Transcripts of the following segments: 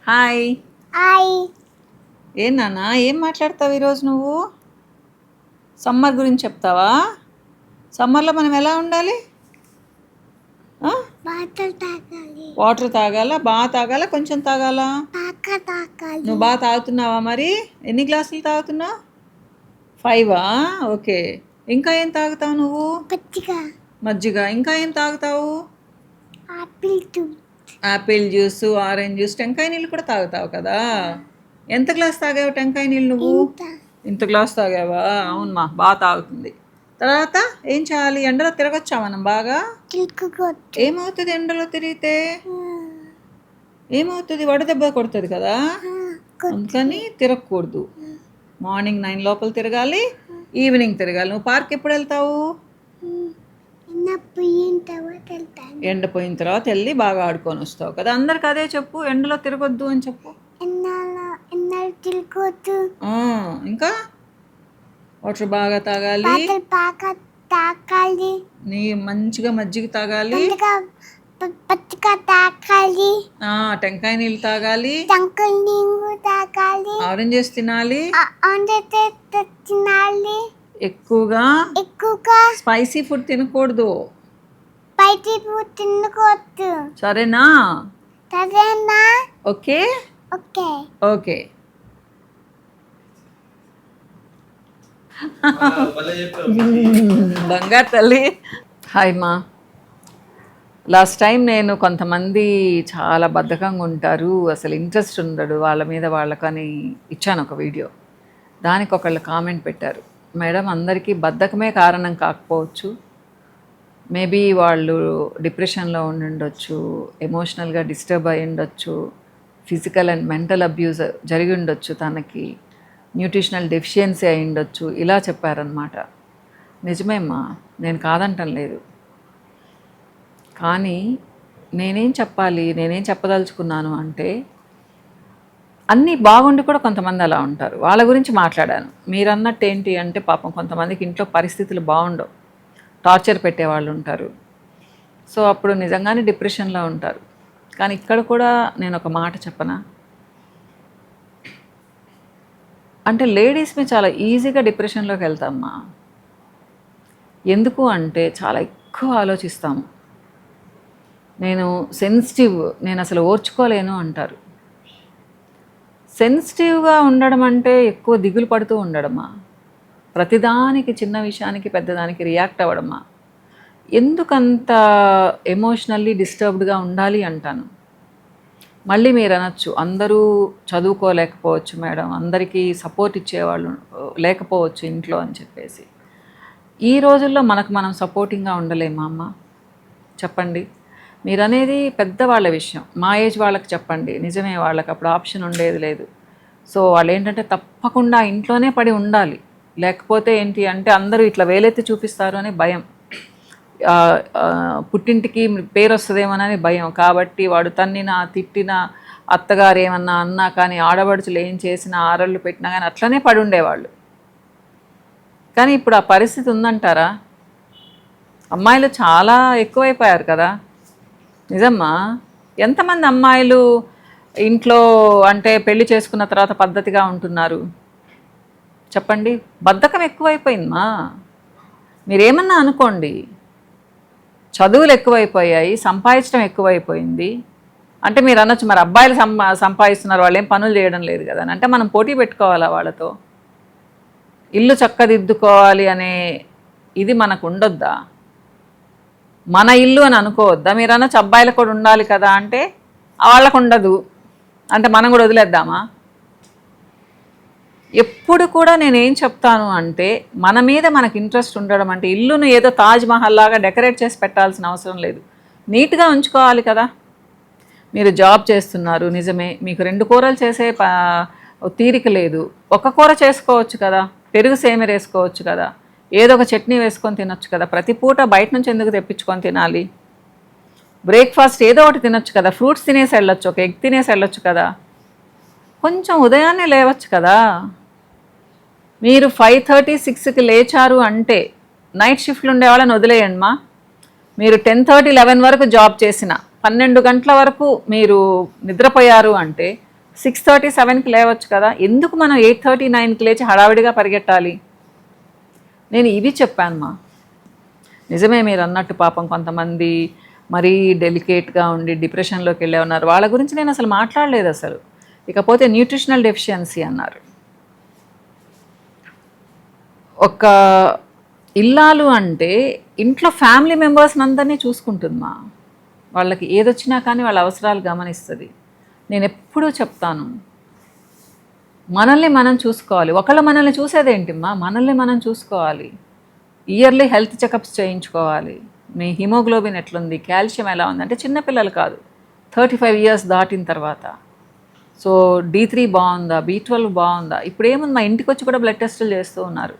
Hi. Hi. ఏం నాన్న ఏం మాట్లాడతావు ఈరోజు నువ్వు? సమ్మర్ గురించి చెప్తావా? సమ్మర్లో మనం ఎలా ఉండాలి? వాటర్ తాగాలి. వాటర్ తాగాల, బాగా తాగాల, కొంచెం తాగాల? తాగాలి. నువ్వు బాగా తాగుతున్నావా? మరి ఎన్ని గ్లాసులు తాగుతున్నావు? 5ఆ? ఓకే. ఇంకా ఏం తాగుతావు నువ్వు? మజ్జిగ. ఇంకా ఏం తాగుతావు? యాపిల్ జ్యూస్, ఆరెంజ్ జ్యూస్, టెంకాయ నీళ్ళు కూడా తాగుతావు కదా. ఎంత గ్లాస్ తాగావు టెంకాయ నీళ్ళు నువ్వు? ఇంత గ్లాస్ తాగావా? అవునమ్మా, బాగా తాగుతుంది. తర్వాత ఏం చేయాలి? ఎండలో తిరగొచ్చా మనం బాగా? ఏమవుతుంది ఎండలో తిరిగితే? ఏమవుతుంది? వడదెబ్బ కొడుతుంది కదా. అందుకని తిరగకూడదు. మార్నింగ్ 9 లోపల తిరగాలి, ఈవినింగ్ తిరగాలి. నువ్వు పార్క్ ఎప్పుడు వెళ్తావు? ఎండ పోయిన తర్వాత వెళ్ళి బాగా ఆడుకొని వస్తావు కదా. అందరికి అదే చెప్పు, ఎండలో తిరగొద్దు అని చెప్పు. ఇంకా వాటర్ బాగా తాగాలి, నీ మంచిగా మజ్జిగ తాగాలి, టెంకాయ నీళ్ళు తాగాలి, ఆరెంజెస్ తినాలి, ఎక్కువగా స్పైసీ ఫుడ్ తినకూడదు. సరేనా? Okay okay. బంగారు తల్లి. హాయ్ మా. లాస్ట్ టైం నేను కొంతమంది చాలా బద్ధకంగా ఉంటారు, అసలు ఇంట్రెస్ట్ ఉండడు వాళ్ళ మీద వాళ్ళకని ఇచ్చాను ఒక వీడియో. దానికి ఒకళ్ళు కామెంట్ పెట్టారు, మేడం అందరికీ బద్ధకమే కారణం కాకపోవచ్చు, మేబీ వాళ్ళు డిప్రెషన్లో ఉండి ఉండొచ్చు, ఎమోషనల్గా డిస్టర్బ్ అయి ఉండొచ్చు, ఫిజికల్ అండ్ మెంటల్ అబ్యూజ్ జరిగి ఉండొచ్చు, తనకి న్యూట్రిషనల్ డెఫిషియన్సీ అయి ఉండొచ్చు, ఇలా చెప్పారనమాట. నిజమేమ్మా, నేను కాదంటం లేదు. కానీ నేనేం చెప్పదలుచుకున్నాను అంటే, అన్నీ బాగుండి కూడా కొంతమంది అలా ఉంటారు, వాళ్ళ గురించి మాట్లాడాను. మీరు అన్నట్టు ఏంటి అంటే, పాపం కొంతమందికి ఇంట్లో పరిస్థితులు బాగుండవు, టార్చర్ పెట్టేవాళ్ళు ఉంటారు. సో అప్పుడు నిజంగానే డిప్రెషన్లో ఉంటారు. కానీ ఇక్కడ కూడా నేను ఒక మాట చెప్పనా అంటే, లేడీస్ని చాలా ఈజీగా డిప్రెషన్లోకి వెళ్తామా. ఎందుకు అంటే చాలా ఎక్కువ ఆలోచిస్తాము. నేను సెన్సిటివ్, నేను అసలు ఓర్చుకోలేను అంటారు. సెన్సిటివ్గా ఉండడం అంటే ఎక్కువ దిగులు పడుతూ ఉండడమా? ప్రతిదానికి, చిన్న విషయానికి పెద్దదానికి రియాక్ట్ అవ్వడమా? ఎందుకంత ఎమోషనల్లీ డిస్టర్బ్డ్గా ఉండాలి అంటాను. మళ్ళీ మీరు అనొచ్చు, అందరూ చదువుకోలేకపోవచ్చు మేడం, అందరికీ సపోర్ట్ ఇచ్చేవాళ్ళు లేకపోవచ్చు ఇంట్లో అని చెప్పేసి. ఈ రోజుల్లో మనకు మనం సపోర్టింగ్గా ఉండలేమా అమ్మ? చెప్పండి. మీరు అనేది పెద్దవాళ్ళ విషయం, మా ఏజ్ వాళ్ళకి చెప్పండి. నిజమే, వాళ్ళకి అప్పుడు ఆప్షన్ ఉండేది లేదు. సో వాళ్ళు ఏంటంటే తప్పకుండా ఇంట్లోనే పడి ఉండాలి, లేకపోతే ఏంటి అంటే అందరూ ఇట్లా వేలెత్తి చూపిస్తారు అనే భయం, పుట్టింటికి పేరు వస్తుందేమోనని భయం. కాబట్టి వాడు తన్నినా తిట్టినా, అత్తగారు ఏమన్నా అన్నా కానీ, ఆడబడుచులు ఏం చేసినా, ఆరళ్ళు పెట్టినా కానీ అట్లనే పడి ఉండేవాళ్ళు. కానీ ఇప్పుడు ఆ పరిస్థితి ఉందంటారా? అమ్మాయిలు చాలా ఎక్కువైపోయారు కదా. నిజమ్మా. ఎంతమంది అమ్మాయిలు ఇంట్లో అంటే పెళ్లి చేసుకున్న తర్వాత పద్ధతిగా ఉంటున్నారు చెప్పండి? బద్ధకం ఎక్కువైపోయిందమ్మా. మీరేమన్నా అనుకోండి, చదువులు ఎక్కువైపోయాయి, సంపాదించడం ఎక్కువైపోయింది అంటే మీరు అనొచ్చు, మరి అబ్బాయిలు సంపాదిస్తున్నారు, వాళ్ళు ఏం పనులు చేయడం లేదు కదా అంటే మనం పోటీ పెట్టుకోవాలా వాళ్ళతో? ఇల్లు చక్కదిద్దుకోవాలి అనే ఇది మనకు ఉండొద్దా? మన ఇల్లు అని అనుకోవద్దా? మీరు అనొచ్చు అబ్బాయిలకు కూడా ఉండాలి కదా అంటే వాళ్ళకు ఉండదు అంటే మనం కూడా వదిలేద్దామా? ఎప్పుడు కూడా నేనేం చెప్తాను అంటే, మన మీద మనకు ఇంట్రెస్ట్ ఉండడం అంటే, ఇల్లును ఏదో తాజ్ మహల్ లాగా డెకరేట్ చేసి పెట్టాల్సిన అవసరం లేదు, నీట్గా ఉంచుకోవాలి కదా. మీరు జాబ్ చేస్తున్నారు నిజమే, మీకు 2 కూరలు చేసే తీరిక లేదు, ఒక కూర చేసుకోవచ్చు కదా, పెరుగు సేమియా వేసుకోవచ్చు కదా, ఏదో ఒక చట్నీ వేసుకొని తినొచ్చు కదా. ప్రతి పూట బయట నుంచి ఎందుకు తెప్పించుకొని తినాలి? బ్రేక్ఫాస్ట్ ఏదో ఒకటి తినొచ్చు కదా, ఫ్రూట్స్ తినేసి వెళ్ళొచ్చు, ఒక ఎగ్ తినేసి వెళ్ళొచ్చు కదా, కొంచెం ఉదయాన్నే లేవచ్చు కదా. మీరు 5:30, 6కి లేచారు అంటే నైట్ షిఫ్ట్లు ఉండే వాళ్ళని వదిలేయండి మా. మీరు 10:30, 11 వరకు జాబ్ చేసిన 12 గంటల వరకు మీరు నిద్రపోయారు అంటే 6:30, 7కి లేవచ్చు కదా, ఎందుకు మనం 8:30, 9కి లేచి హడావిడిగా పరిగెట్టాలి? నేను ఇవి చెప్పాను మా. నిజమే మీరు అన్నట్టు పాపం కొంతమంది మరీ డెలికేట్గా ఉండి డిప్రెషన్లోకి వెళ్ళే ఉన్నారు. వాళ్ళ గురించి నేను అసలు మాట్లాడలేదు అసలు. ఇకపోతే న్యూట్రిషనల్ డెఫిషియన్సీ అన్నారు. ఒక ఇల్లాలు అంటే ఇంట్లో ఫ్యామిలీ మెంబర్స్ని అందరినీ చూసుకుంటుందమ్మా. వాళ్ళకి ఏదొచ్చినా కానీ వాళ్ళ అవసరాలు గమనిస్తుంది. నేను ఎప్పుడూ చెప్తాను, మనల్ని మనం చూసుకోవాలి. ఒకళ్ళు మనల్ని చూసేదేంటిమ్మా, మనల్ని మనం చూసుకోవాలి. ఇయర్లీ హెల్త్ చెకప్స్ చేయించుకోవాలి. మీ హిమోగ్లోబిన్ ఎట్లుంది, కాల్షియం ఎలా ఉంది, అంటే చిన్నపిల్లలు కాదు, 35 ఇయర్స్ దాటిన తర్వాత. సో D3 బాగుందా, B12 బాగుందా. ఇప్పుడు ఏముంది, మా ఇంటికి వచ్చి కూడా బ్లడ్ టెస్టులు చేస్తూ ఉన్నారు.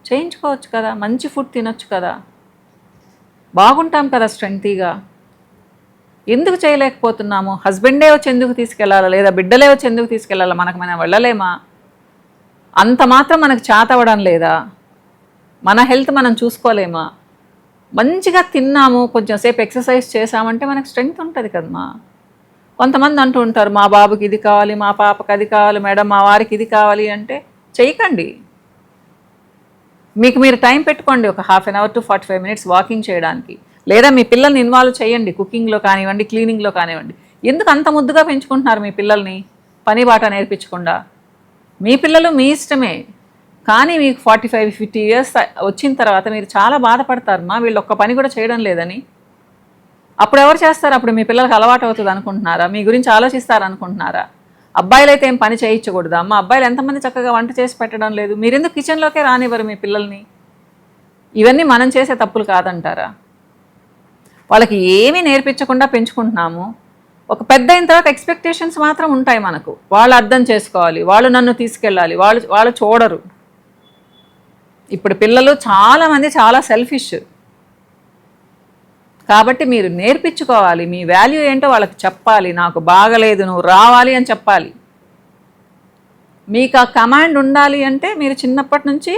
చేయించుకోవచ్చు కదా, మంచి ఫుడ్ తినొచ్చు కదా, బాగుంటాం కదా స్ట్రెంగ్తీగా. ఎందుకు చేయలేకపోతున్నాము? హస్బెండే వచ్చి ఎందుకు తీసుకెళ్ళాలా, లేదా బిడ్డలే వచ్చి ఎందుకు తీసుకెళ్ళాలా? మనం వెళ్ళలేమా? అంత మాత్రం మనకు చేతవడం లేదా? మన హెల్త్ మనం చూసుకోలేమా? మంచిగా తిన్నాము, కొంచెం సేపు ఎక్సర్సైజ్ చేసామంటే మనకు స్ట్రెంగ్త్ ఉంటుంది కదమ్మా. కొంతమంది అంటూ ఉంటారు, మా బాబుకి ఇది కావాలి, మా పాపకి అది కావాలి మేడం, మా వారికి ఇది కావాలి. అంటే చేయకండి. మీకు మీరు టైం పెట్టుకోండి, ఒక ½ గంట to 45 minutes వాకింగ్ చేయడానికి. లేదా మీ పిల్లల్ని ఇన్వాల్వ్ చేయండి, కుకింగ్లో కానివ్వండి, క్లీనింగ్లో కానివ్వండి. ఎందుకు అంత ముద్దుగా పెంచుకుంటున్నారు మీ పిల్లల్ని పని బాట నేర్పించకుండా? మీ పిల్లలు మీ ఇష్టమే, కానీ మీకు 45-50 ఇయర్స్ వచ్చిన తర్వాత మీరు చాలా బాధపడతారమ్మా, వీళ్ళు ఒక్క పని కూడా చేయడం లేదని. అప్పుడు ఎవరు చేస్తారు? అప్పుడు మీ పిల్లలకు అలవాటు అవుతుంది అనుకుంటున్నారా? మీ గురించి ఆలోచిస్తారు అనుకుంటున్నారా? అబ్బాయిలు అయితే ఏం పని చేయించకూడదా? అమ్మ, అబ్బాయిలు ఎంతమంది చక్కగా వంట చేసి పెట్టడం లేదు? మీరెందుకు కిచెన్లోకే రానివ్వరు మీ పిల్లల్ని? ఇవన్నీ మనం చేసే తప్పులు కాదంటారా? వాళ్ళకి ఏమీ నేర్పించకుండా పెంచుకుంటున్నాము. ఒక పెద్ద అయిన తర్వాత ఎక్స్పెక్టేషన్స్ మాత్రం ఉంటాయి మనకు. వాళ్ళు అర్థం చేసుకోవాలి, వాళ్ళు నన్ను తీసుకెళ్ళాలి, వాళ్ళు చూడరు. ఇప్పుడు పిల్లలు చాలామంది చాలా సెల్ఫిష్. కాబట్టి మీరు నేర్పించుకోవాలి, మీ వాల్యూ ఏంటో వాళ్ళకి చెప్పాలి. నాకు బాగలేదు, నువ్వు రావాలి అని చెప్పాలి. మీకు ఆ కమాండ్ ఉండాలి అంటే మీరు చిన్నప్పటి నుంచి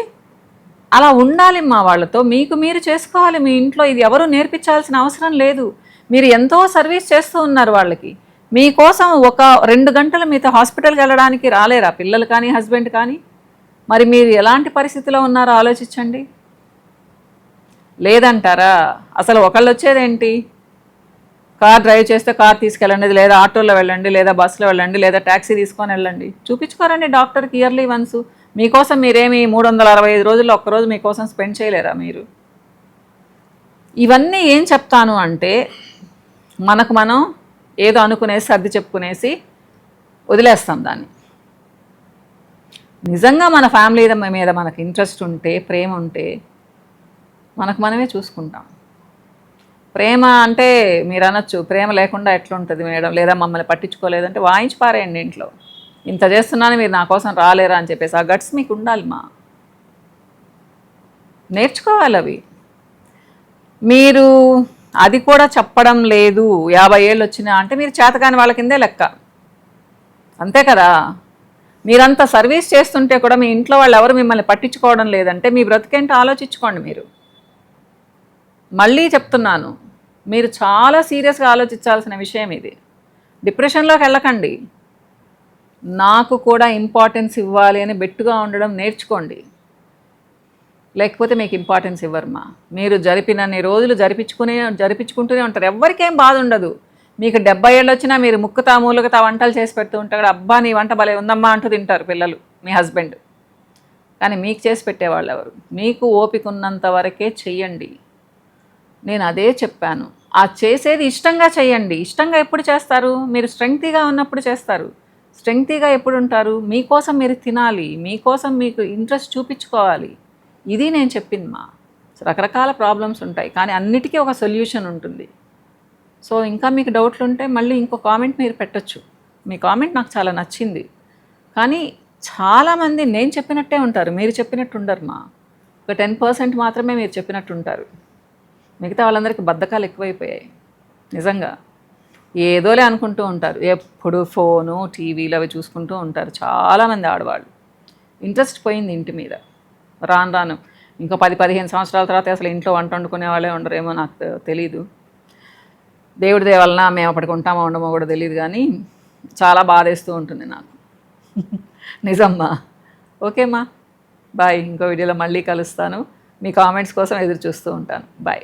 అలా ఉండాలి మా వాళ్ళతో. మీకు మీరు చేసుకోవాలి మీ ఇంట్లో. ఇది ఎవరు నేర్పించాల్సిన అవసరం లేదు. మీరు ఎంతో సర్వీస్ చేస్తూ ఉన్నారు వాళ్ళకి. మీకోసం ఒక 2 గంటలు మీతో హాస్పిటల్కి వెళ్ళడానికి రాలేరా పిల్లలు కానీ హస్బెండ్ కానీ? మరి మీరు ఎలాంటి పరిస్థితిలో ఉన్నారో ఆలోచించండి. లేదంటారా? అసలు ఒకళ్ళు వచ్చేదేంటి? కార్ డ్రైవ్ చేస్తే కార్ తీసుకెళ్ళండి, లేదా ఆటోలో వెళ్ళండి, లేదా బస్సులో వెళ్ళండి, లేదా ట్యాక్సీ తీసుకొని వెళ్ళండి. చూపించుకోరండి డాక్టర్కి ఇయర్లీ వన్స్. మీకోసం మీరేమి 365 రోజుల్లో ఒక్కరోజు మీకోసం స్పెండ్ చేయలేరా మీరు? ఇవన్నీ ఏం చెప్తాను అంటే, మనకు మనం ఏదో అనుకునేసి సర్ది చెప్పుకునేసి వదిలేస్తాం దాన్ని. నిజంగా మన ఫ్యామిలీ మీద మనకు ఇంట్రెస్ట్ ఉంటే, ప్రేమ ఉంటే మనకు మనమే చూసుకుంటాం. ప్రేమ అంటే మీరు అనొచ్చు, ప్రేమ లేకుండా ఎట్లుంటుంది మేడం, లేదా మమ్మల్ని పట్టించుకోలేదంటే వాయించి పారేయండి ఇంట్లో. ఇంత చేస్తున్నాను మీరు నా కోసం రాలేరా అని చెప్పేసి. ఆ గట్స్ మీకు ఉండాలి మా. నేర్చుకోవాలి అవి. మీరు అది కూడా చెప్పడం లేదు, 50 ఏళ్ళు వచ్చినా అంటే మీరు చేతకాని వాళ్ళ కిందే లెక్క. అంతే కదా? మీరంతా సర్వీస్ చేస్తుంటే కూడా మీ ఇంట్లో వాళ్ళు ఎవరు మిమ్మల్ని పట్టించుకోవడం లేదంటే మీ బ్రతికేంటో ఆలోచించుకోండి మీరు. మళ్ళీ చెప్తున్నాను, మీరు చాలా సీరియస్గా ఆలోచించాల్సిన విషయం ఇది. డిప్రెషన్లోకి వెళ్ళకండి. నాకు కూడా ఇంపార్టెన్స్ ఇవ్వాలి అని బెట్టుగా ఉండడం నేర్చుకోండి. లేకపోతే మీకు ఇంపార్టెన్స్ ఇవ్వరమ్మా. మీరు జరిపినన్ని రోజులు జరిపించుకుంటూనే ఉంటారు. ఎవ్వరికేం బాధ ఉండదు. మీకు 70 ఏళ్ళు వచ్చినా మీరు ముక్కుతా మూలుగుతా వంటలు చేసి పెడుతూ ఉంటాడు. అబ్బా నీ వంట భలే ఉందమ్మా అంటూ తింటారు పిల్లలు, మీ హస్బెండ్. కానీ మీకు చేసి పెట్టేవాళ్ళు ఎవరు? మీకు ఓపిక ఉన్నంత వరకే చెయ్యండి. నేను అదే చెప్పాను. ఆ చేసేది ఇష్టంగా చేయండి. ఇష్టంగా ఎప్పుడు చేస్తారు? మీరు స్ట్రెంగ్తీగా ఉన్నప్పుడు చేస్తారు. స్ట్రెంగ్తీగా ఎప్పుడు ఉంటారు? మీకోసం మీరు తినాలి, మీకోసం మీకు ఇంట్రెస్ట్ చూపించుకోవాలి. ఇది నేను చెప్పింది మా. రకరకాల ప్రాబ్లమ్స్ ఉంటాయి, కానీ అన్నిటికీ ఒక సొల్యూషన్ ఉంటుంది. సో ఇంకా మీకు డౌట్లు ఉంటే మళ్ళీ ఇంకో కామెంట్ మీరు పెట్టచ్చు. మీ కామెంట్ నాకు చాలా నచ్చింది. కానీ చాలామంది నేను చెప్పినట్టే ఉంటారు, మీరు చెప్పినట్టు ఉండరు మా. ఒక 10% మాత్రమే మీరు చెప్పినట్టు ఉంటారు. మిగతా వాళ్ళందరికీ బద్ధకాలు ఎక్కువైపోయాయి. నిజంగా ఏదోలే అనుకుంటూ ఉంటారు. ఎప్పుడు ఫోను టీవీలు అవి చూసుకుంటూ ఉంటారు చాలామంది ఆడవాళ్ళు. ఇంట్రెస్ట్ పోయింది ఇంటి మీద. రాను ఇంకో 10-15 సంవత్సరాల తర్వాత అసలు ఇంట్లో వంట వండుకునే వాళ్ళే ఉండరేమో, నాకు తెలీదు. దేవుడి దయ వలన మేము అప్పటికి ఉంటామో ఉండమో కూడా తెలియదు. కానీ చాలా బాధేస్తూ ఉంటుంది నాకు. నిజమ్మా. ఓకేమ్మా, బాయ్. ఇంకో వీడియోలో మళ్ళీ కలుస్తాను. మీ కామెంట్స్ కోసం ఎదురు చూస్తూ ఉంటాను. బాయ్.